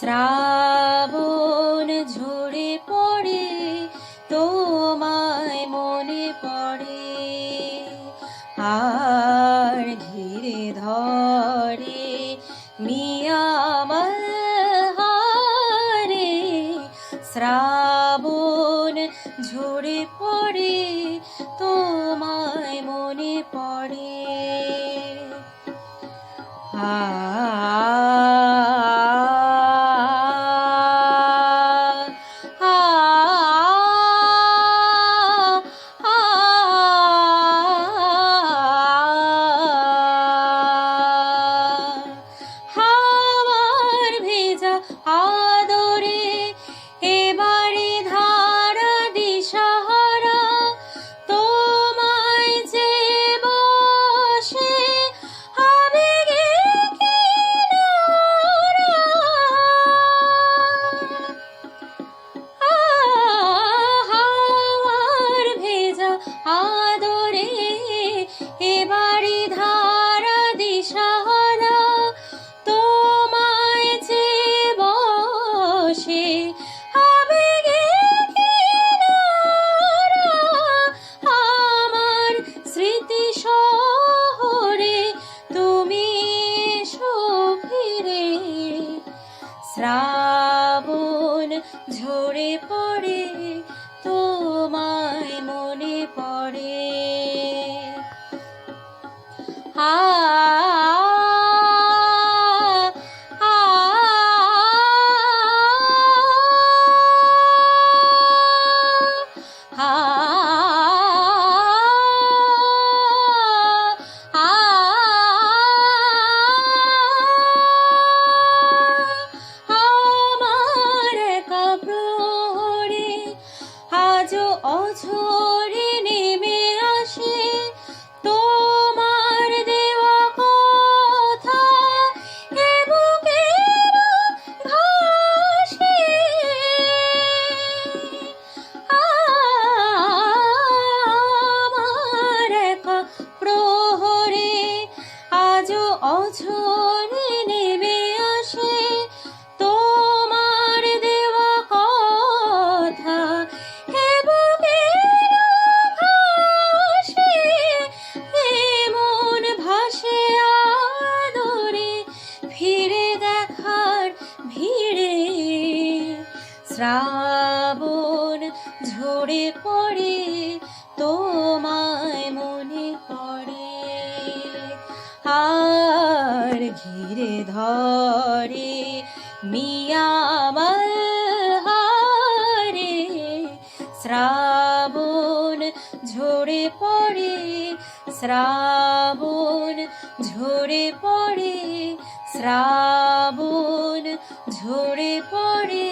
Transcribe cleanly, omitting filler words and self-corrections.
শ্রাবণ ঝরে পড়ে তোমায় মনে পড়ে, আর ঘিরে ধরে মিয়া মালহারে। শ্রাবণ ঝরে পড়ে তোমায় মনে পড়ে। হাওয়ার ভেজা আদরে এবারে ধারা দিশাহারা, তোমায় যে বসে আবেগে কিনারা। হাওয়ার ভেজা আদরে এবারে ধারা দিশাহারা, তোমায় যে বসে আবেগে কিনারা। আমার স্মৃতি শহরে তুমি এসো ফিরে, শ্রাবণ ঝরে পড়ে তোমায় মনে পড়ে। আমার একা প্রহরে আজও অঝরে নেমে আসে তোমার দেওয়া কথা এ বুকের ঘাসে। আমার একা প্রহরে আজও অঝরে নেমে আসে তোমার দেওয়া কথা হে বুকের ঘাসে। এমন ভাসে আদরে ফিরে দেখার ভিড়ে, শ্রাবণ ঝরে পড়ে তোমায় মনে পড়ে, আর ঘিরে ধরে মিয়া মালহারে। শ্রাবণ ঝরে পড়ে, শ্রাবণ ঝরে পড়ে, শ্রাবণ ঝরে পড়ে।